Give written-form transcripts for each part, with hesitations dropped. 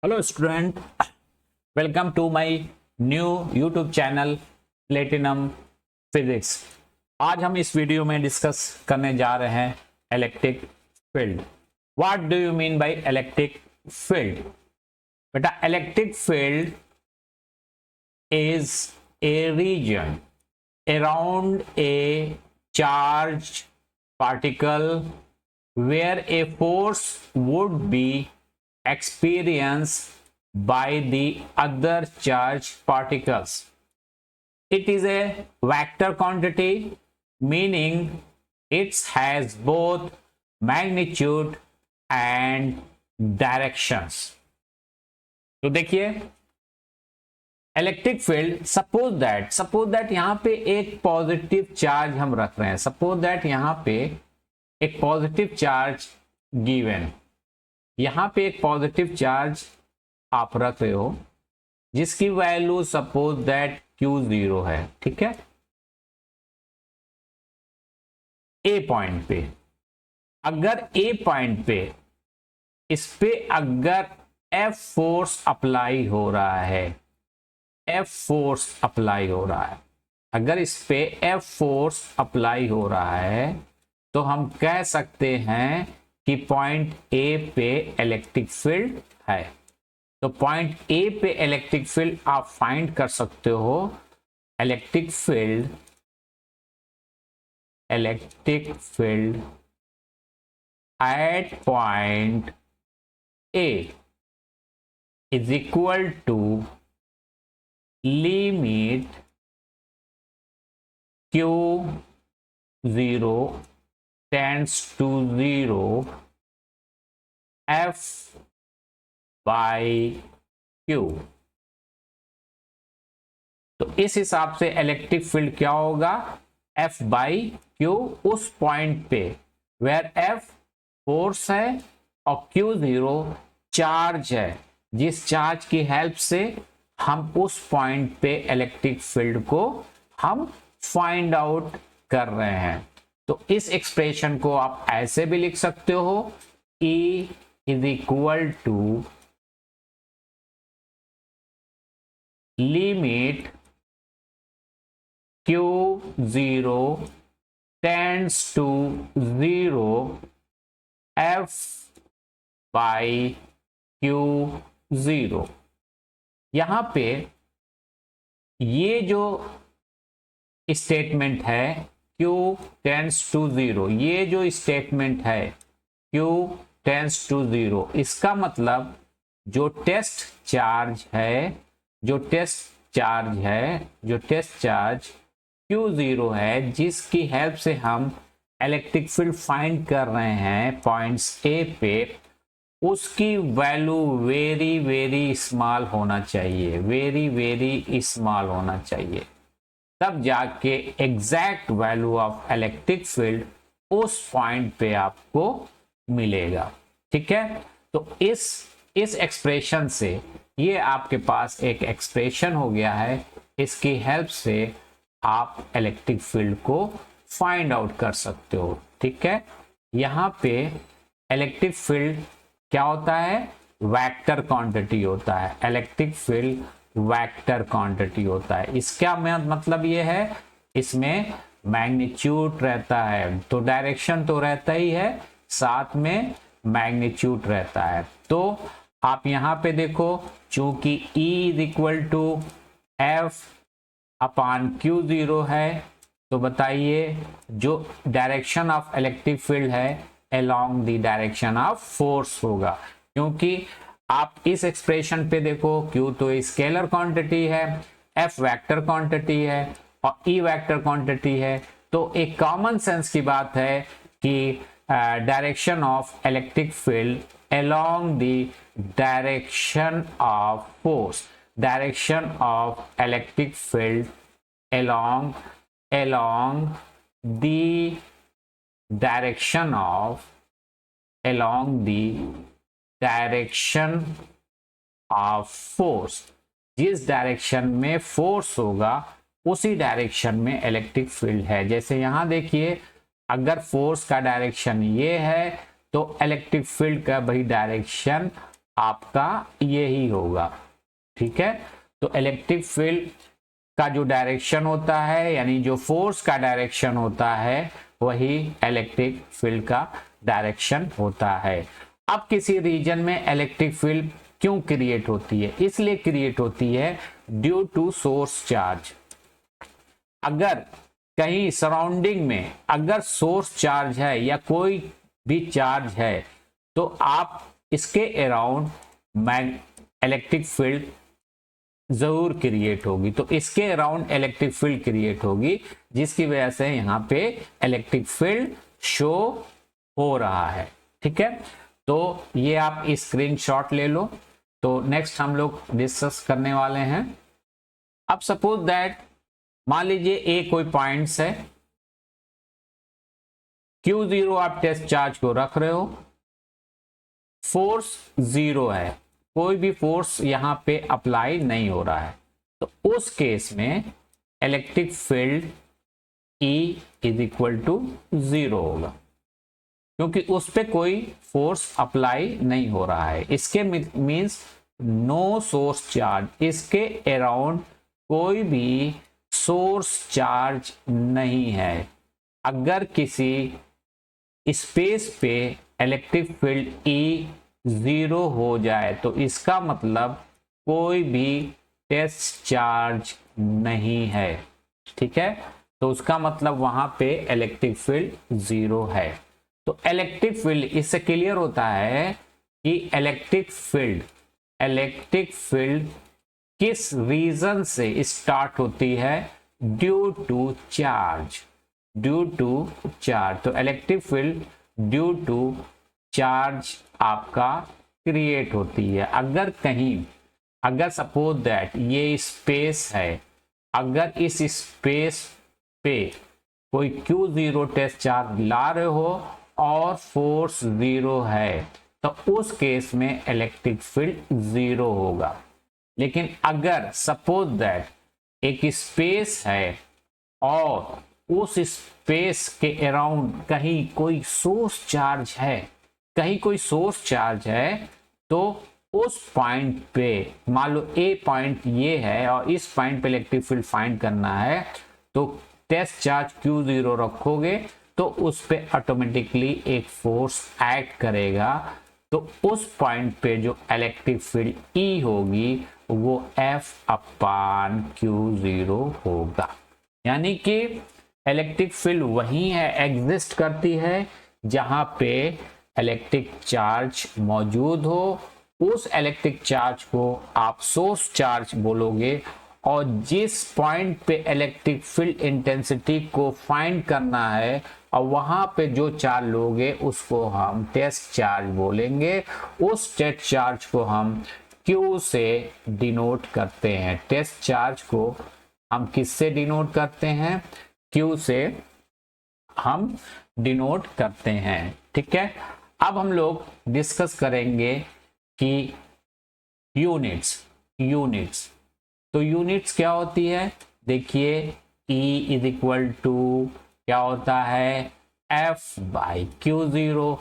Hello student, welcome to my new YouTube channel platinum physics. आज हम इस video में डिस्कस करने जा रहे हैं electric field. What do you mean by electric field? बेटा, electric field is a region around a charged particle where a force would be experienced by the other charged particles. It is a vector quantity, meaning it has both magnitude and directions. तो देखिए, electric field, suppose that यहां पे एक positive charge हम रख रहे हैं। Suppose that यहां पे एक पॉजिटिव चार्ज गिवन, यहां पे एक पॉजिटिव चार्ज आप रख रहे हो जिसकी वैल्यू सपोज दैट Q0 है। ठीक है, ए पॉइंट पे, अगर ए पॉइंट पे इस पे अगर F फोर्स अप्लाई हो रहा है, F फोर्स अप्लाई हो रहा है, अगर इस पे F फोर्स अप्लाई हो रहा है तो हम कह सकते हैं कि पॉइंट A पे इलेक्ट्रिक फील्ड है। तो पॉइंट A पे इलेक्ट्रिक फील्ड आप फाइंड कर सकते हो। Electric field at point A is equal to limit Q0 tends to 0 F by Q। तो इस हिसाब से इलेक्ट्रिक फील्ड क्या होगा? F by Q उस पॉइंट पे वेयर F फोर्स है और Q0 चार्ज है, जिस चार्ज की हेल्प से हम उस पॉइंट पे इलेक्ट्रिक फील्ड को हम फाइंड आउट कर रहे हैं। तो इस एक्सप्रेशन को आप ऐसे भी लिख सकते हो, E is equal to limit Q0 tends to 0 F by Q0। यहां पे ये जो स्टेटमेंट है Q टेंड्स टू 0, ये जो स्टेटमेंट है Q टेंड्स टू 0, इसका मतलब जो टेस्ट चार्ज Q0 है, जिसकी हेल्प से हम इलेक्ट्रिक फील्ड फाइंड कर रहे हैं पॉइंट्स A पे, उसकी वैल्यू वेरी स्मॉल होना चाहिए, वेरी स्मॉल होना चाहिए, तब जाके exact value of electric field उस पॉइंट पे आपको मिलेगा। ठीक है, तो इस एक्सप्रेशन से ये आपके पास एक एक्सप्रेशन हो गया है। इसकी हेल्प से आप इलेक्ट्रिक फील्ड को फाइंड आउट कर सकते हो। ठीक है, यहां पे इलेक्ट्रिक फील्ड क्या होता है? वेक्टर क्वांटिटी होता है। इलेक्ट्रिक फील्ड वेक्टर क्वांटिटी होता है। इसका मतलब ये है, इसमें मैग्नीट्यूड रहता है, तो डायरेक्शन तो रहता ही है, साथ में मैग्नीट्यूड रहता है। तो आप यहां पे देखो, चूंकि E is equal to F upon Q0 है, तो बताइए जो डायरेक्शन ऑफ इलेक्ट्रिक फील्ड है along the direction of force होगा। क्योंकि आप इस एक्सप्रेशन पे देखो, Q तो स्केलर क्वांटिटी है, F वेक्टर क्वांटिटी है और E वेक्टर क्वांटिटी है। तो एक कॉमन सेंस की बात है कि direction of electric field along the direction of force, direction of electric field along the direction of force, जिस डायरेक्शन में फोर्स होगा उसी डायरेक्शन में इलेक्ट्रिक फील्ड है। जैसे यहां देखिए, अगर फोर्स का डायरेक्शन ये है तो इलेक्ट्रिक फील्ड का भी डायरेक्शन आपका यही होगा। ठीक है, तो इलेक्ट्रिक फील्ड का जो डायरेक्शन होता है, यानी जो फोर्स का डायरेक्शन होता है, वही इलेक्ट्रिक फील्ड का डायरेक्शन होता है। अब किसी रीजन में इलेक्ट्रिक फील्ड क्यों क्रिएट होती है? इसलिए क्रिएट होती है ड्यू टू सोर्स चार्ज। अगर कहीं सराउंडिंग में अगर सोर्स चार्ज है या कोई भी चार्ज है, तो आप इसके अराउंड इलेक्ट्रिक फील्ड जरूर क्रिएट होगी। तो इसके अराउंड इलेक्ट्रिक फील्ड क्रिएट होगी, जिसकी वजह से यहाँ पे इलेक्ट्रिक फील्ड शो हो रहा है। ठीक है, तो ये आप स्क्रीनशॉट ले लो। तो नेक्स्ट हम लोग डिस्कस करने वाले हैं। अब सपोज दैट मान लीजिए ए कोई पॉइंट्स है, Q0 आप टेस्ट चार्ज को रख रहे हो, फोर्स 0 है, कोई भी फोर्स यहां पे अप्लाई नहीं हो रहा है, तो उस केस में electric field E is equal to 0 होगा, क्योंकि उस पे कोई फोर्स अप्लाई नहीं हो रहा है। इसके मींस नो सोर्स चार्ज, इसके अराउंड कोई भी सोर्स चार्ज नहीं है। अगर किसी स्पेस पे इलेक्ट्रिक फील्ड E 0 हो जाए, तो इसका मतलब कोई भी टेस्ट चार्ज नहीं है। ठीक है, तो उसका मतलब वहां पे इलेक्ट्रिक फील्ड 0 है। तो इलेक्ट्रिक फील्ड, इससे क्लियर होता है कि इलेक्ट्रिक फील्ड किस रीजन से स्टार्ट होती है? Due to charge. तो electric field due to charge आपका क्रिएट होती है। अगर सपोज दैट ये स्पेस है, अगर इस स्पेस पे कोई Q0 टेस्ट चार्ज ला रहे हो और फोर्स 0 है, तो उस केस में इलेक्ट्रिक फील्ड 0 होगा। लेकिन अगर सपोज दैट एक स्पेस है और उस स्पेस के अराउंड कहीं कोई सोर्स चार्ज है, तो उस पॉइंट पे मान लो ए पॉइंट ये है और इस पॉइंट पे इलेक्ट्रिक फील्ड फाइंड करना है, तो टेस्ट चार्ज Q0 रखोगे तो उस पे ऑटोमेटिकली एक फोर्स एक्ट करेगा। तो उस पॉइंट पे जो इलेक्ट्रिक फील्ड E होगी वो F/Q0 होगा। यानी कि इलेक्ट्रिक फील्ड वहीं है, एग्जिस्ट करती है जहां पे इलेक्ट्रिक चार्ज मौजूद हो। उस इलेक्ट्रिक चार्ज को आप सोर्स चार्ज बोलोगे, और जिस पॉइंट पे इलेक्ट्रिक फील्ड इंटेंसिटी को फाइंड करना है और वहां पे जो चार्ज लोगे उसको हम टेस्ट चार्ज बोलेंगे। उस टेस्ट चार्ज को हम Q से डिनोट करते हैं। टेस्ट चार्ज को हम किससे डिनोट करते हैं? Q से हम डिनोट करते हैं। ठीक है, अब हम लोग डिस्कस करेंगे कि यूनिट्स। तो यूनिट्स क्या होती है? देखिए, E इज इक्वल टू क्या होता है? F/Q0।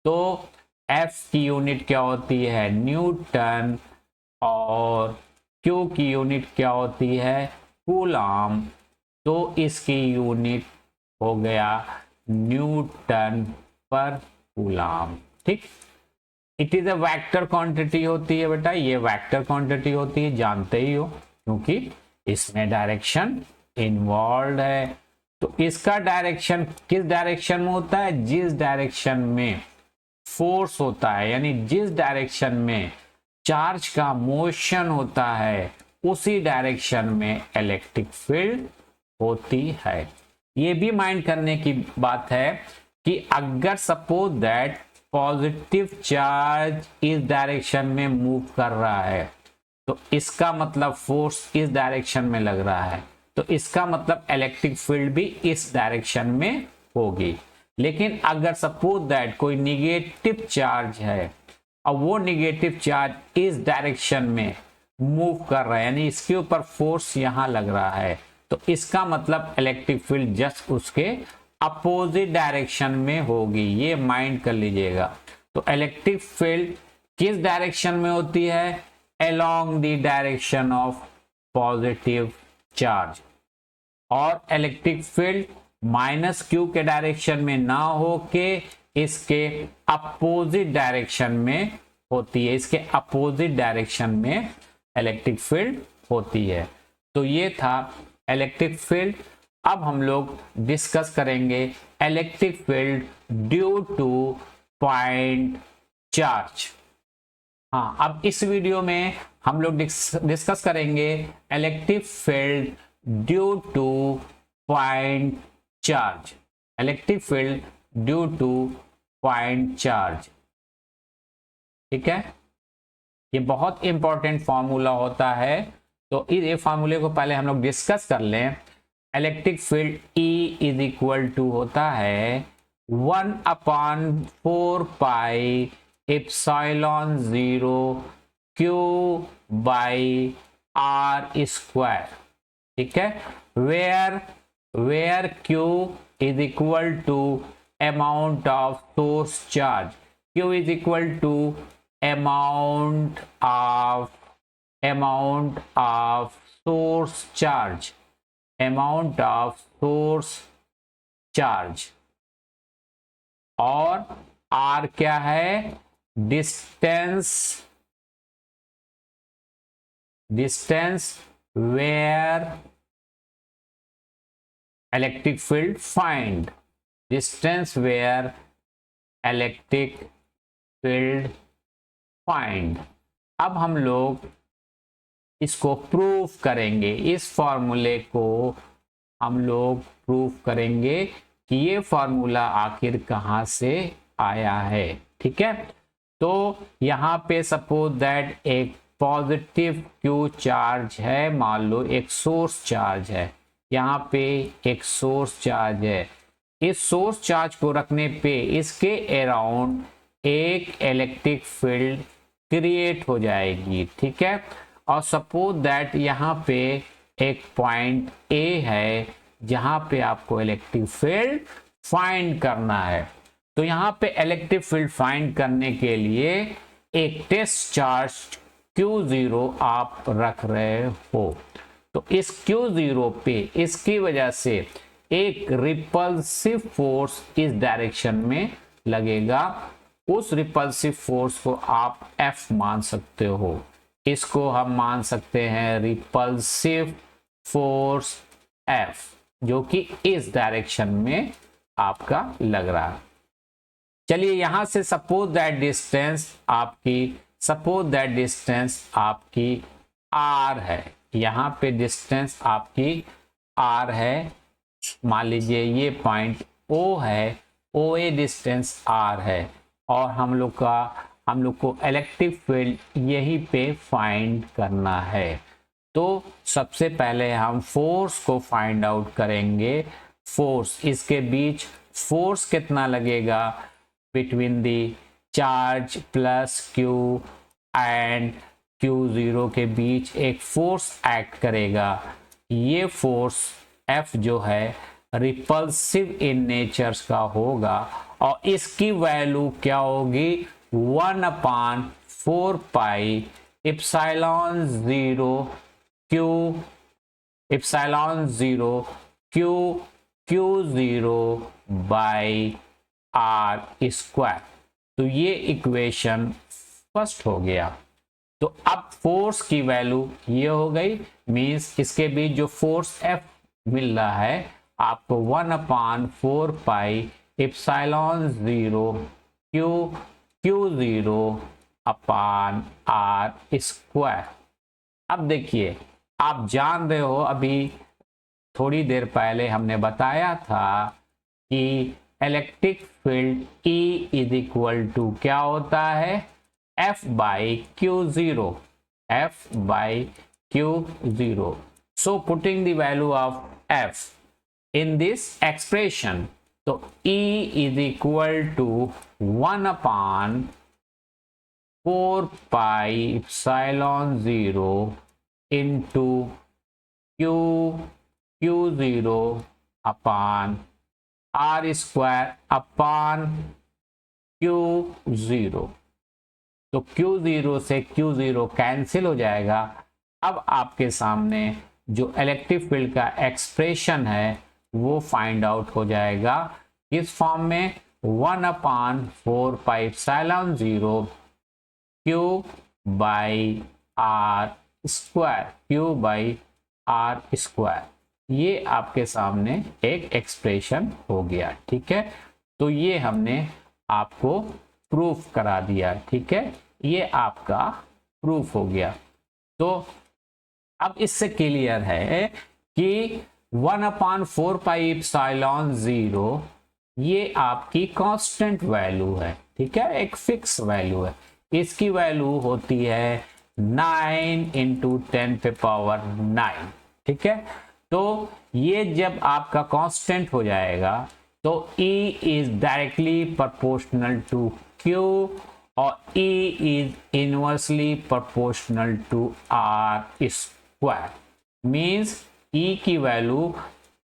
तो F की यूनिट क्या होती है? न्यूटन। और Q की यूनिट क्या होती है? कूलम। तो इसकी यूनिट हो गया न्यूटन पर कूलम। ठीक, it is a vector quantity होती है बेटा, ये वेक्टर क्वांटिटी होती है, जानते ही हो, क्योंकि इसमें डायरेक्शन इन्वॉल्व है। तो इसका डायरेक्शन किस डायरेक्शन में होता है? जिस डायरेक्शन में फोर्स होता है, यानी जिस डायरेक्शन में चार्ज का मोशन होता है, उसी डायरेक्शन में इलेक्ट्रिक फील्ड होती है। ये भी माइंड करने की बात है कि अगर सपोज दैट पॉजिटिव चार्ज इस डायरेक्शन में मूव कर रहा है, तो इसका मतलब फोर्स इस डायरेक्शन में लग रहा है, तो इसका मतलब इलेक्ट्रिक फील्ड भी इस डायरेक्शन में होगी। लेकिन अगर सपोज दैट कोई निगेटिव चार्ज है और वो निगेटिव चार्ज इस डायरेक्शन में मूव कर रहा है, यानी इसके ऊपर फोर्स यहां लग रहा है, तो इसका मतलब इलेक्ट्रिक फील्ड जस्ट उसके अपोजिट डायरेक्शन में होगी, ये माइंड कर लीजिएगा। तो इलेक्ट्रिक फील्ड किस डायरेक्शन में होती है? Along the direction of positive charge. और इलेक्ट्रिक फील्ड माइनस क्यू के डायरेक्शन में ना हो के इसके अपोजिट डायरेक्शन में होती है, इसके अपोजिट डायरेक्शन में इलेक्ट्रिक फील्ड होती है। तो ये था इलेक्ट्रिक फील्ड। अब हम लोग डिस्कस करेंगे electric field due two point charge. हाँ, अब इस वीडियो में हम लोग डिस्कस करेंगे electric field due two point charge. Electric field due two point charge, ठीक है। ये बहुत इंपॉर्टेंट फॉर्मूला होता है, तो ये फॉर्मूले को पहले हम लोग डिस्कस कर लें। Electric field E is equal to होता है 1/4 pi epsilon 0 Q by R square, ठीक है। Where Q is equal to amount of source charge, Q is equal to amount of source charge, amount of source charge। और R क्या है? distance where electric field find, distance where electric field find. अब हम लोग इसको proof करेंगे, इस फॉर्मूले को हम लोग प्रूफ करेंगे कि ये फॉर्मूला आखिर कहाँ से आया है, ठीक है। तो यहाँ पे सपोज दैट एक पॉजिटिव क्यू चार्ज है, मान लो एक सोर्स चार्ज है, यहाँ पे एक सोर्स चार्ज है। इस सोर्स चार्ज को रखने पे इसके अराउंड एक इलेक्ट्रिक फील्ड क्रिएट हो जाएगी, ठीक है। और सपोज दैट यहाँ पे एक पॉइंट ए है जहाँ पे आपको इलेक्ट्रिक फील्ड फाइंड करना है। तो यहाँ पे इलेक्ट्रिक फील्ड फाइंड करने के लिए एक टेस्ट चार्ज Q0 आप रख रहे हो। तो इस Q0 पे इसकी वजह से एक रिपल्सिव फोर्स इस डायरेक्शन में लगेगा। उस रिपल्सिव फोर्स को आप F मान सकते हो, इसको हम मान सकते हैं रिपल्सिव फोर्स F, जो कि इस डायरेक्शन में आपका लग रहा है। चलिए यहां से सपोज दैट डिस्टेंस आपकी R है, यहां पे डिस्टेंस आपकी R है। मान लीजिए ये पॉइंट O है, OA डिस्टेंस R है, और हम लोग को इलेक्ट्रिक फील्ड यहीं पे फाइंड करना है। तो सबसे पहले हम फोर्स को फाइंड आउट करेंगे। फोर्स, इसके बीच फोर्स कितना लगेगा? Between the charge plus Q and Q0 के बीच एक फोर्स एक्ट करेगा। ये फोर्स F जो है रिपल्सिव इन नेचर का होगा, और इसकी वैल्यू क्या होगी? 1/4 pi epsilon 0 Q0 by R square. तो ये इक्वेशन फर्स्ट हो गया। तो अब फोर्स की वैल्यू ये हो गई, मींस इसके बीच जो फोर्स F मिल रहा है आपको 1/4 पाई एप्सिलॉन 0 Q0 अपान R स्क्वायर। अब देखिए, आप जान रहे हो, अभी थोड़ी देर पहले हमने बताया था कि electric field E is equal to क्या होता है? F by Q0, F by Q0। So putting the value of F in this expression, तो E is equal to 1/4 pi epsilon 0 into Q0 upon R square upon Q0। तो Q0 से Q0 cancel हो जाएगा। अब आपके सामने जो electric field का एक्सप्रेशन है वो फाइंड आउट हो जाएगा किस फॉर्म में, 1/4πε0 Q by R square, Q by R square. ये आपके सामने एक एक्सप्रेशन हो गया। ठीक है, तो ये हमने आपको प्रूफ करा दिया। ठीक है, ये आपका प्रूफ हो गया। तो अब इससे क्लियर है कि 1/4πε0 ये आपकी कांस्टेंट वैल्यू है। ठीक है, एक फिक्स वैल्यू है। इसकी वैल्यू होती है 9 × 10⁹। ठीक है, तो ये जब आपका कांस्टेंट हो जाएगा तो E is directly proportional to Q और E is inversely proportional to R square. Means E की वैल्यू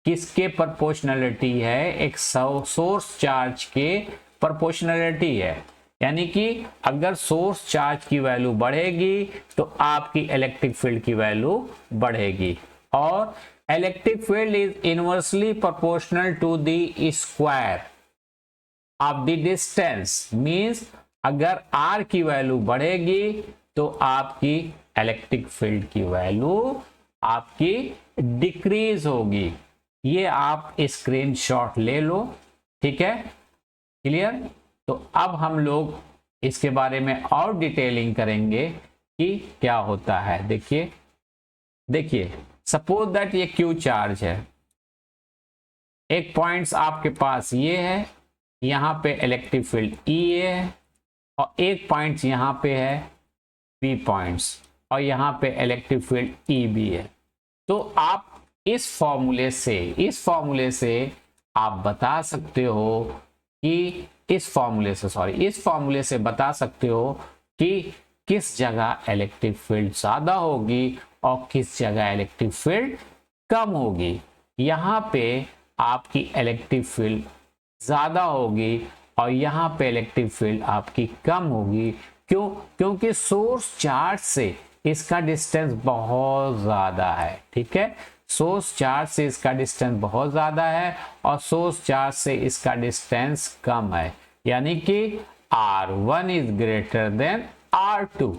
किसके प्रोपोर्शनलिटी है, एक सोर्स चार्ज के प्रोपोर्शनलिटी है। यानी कि अगर सोर्स चार्ज की वैल्यू बढ़ेगी तो आपकी इलेक्ट्रिक फील्ड की वैल्यू बढ़ेगी। और electric field is inversely proportional to the square of the distance. Means अगर R की वैल्यू बढ़ेगी तो आपकी इलेक्ट्रिक फील्ड की वैल्यू आपकी डिक्रीज होगी। ये आप स्क्रीनशॉट ले लो। ठीक है, क्लियर। तो अब हम लोग इसके बारे में और डिटेलिंग करेंगे कि क्या होता है। देखिए सपोज दैट ये Q चार्ज है, एक पॉइंट्स आपके पास ये है, यहाँ पे इलेक्ट्रिक फील्ड E है, और एक पॉइंट्स यहाँ पे है P पॉइंट्स, और यहाँ पे इलेक्ट्रिक फील्ड E भी है। तो आप इस फॉर्मूले से आप बता सकते हो कि इस फॉर्मूले से बता सकते हो कि किस जगह इलेक्ट्रिक फील्ड ज्यादा होगी और किस जगह इलेक्ट्रिक फील्ड कम होगी। यहाँ पे आपकी इलेक्ट्रिक फील्ड ज्यादा होगी और यहाँ पे इलेक्ट्रिक फील्ड आपकी कम होगी। क्यों? क्योंकि सोर्स चार्ज से इसका डिस्टेंस बहुत ज्यादा है। ठीक है, सोर्स चार्ज से इसका डिस्टेंस बहुत ज्यादा है और सोर्स चार्ज से इसका डिस्टेंस कम है, यानी कि R1 is greater than R2।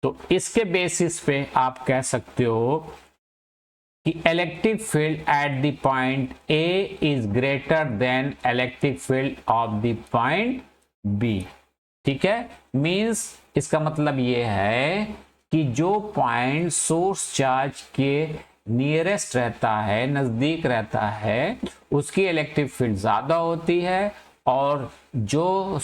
तो इसके बेसिस पे आप कह सकते हो कि electric field at the point A is greater than electric field of the point B। ठीक है, मींस इसका मतलब ये है कि जो पॉइंट सोर्स चार्ज के नियरेस्ट रहता है, नजदीक रहता है, उसकी इलेक्ट्रिक फील्ड ज्यादा होती है, और जो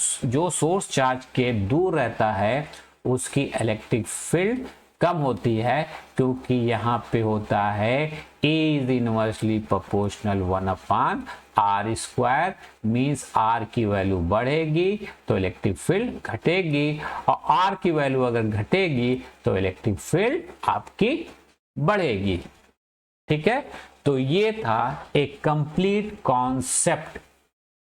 सोर्स चार्ज के दूर रहता है उसकी इलेक्ट्रिक फील्ड कम होती है, क्योंकि यहाँ पे होता है A is inversely proportional 1/R square. Means R की वैल्यू बढ़ेगी तो इलेक्ट्रिक फील्ड घटेगी, और R की वैल्यू अगर घटेगी तो इलेक्ट्रिक फील्ड आपकी बढ़ेगी। ठीक है, तो ये था एक कंप्लीट कॉन्सेप्ट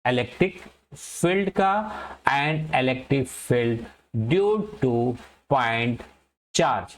इलेक्ट्रिक फील्ड का and electric field due two point charge.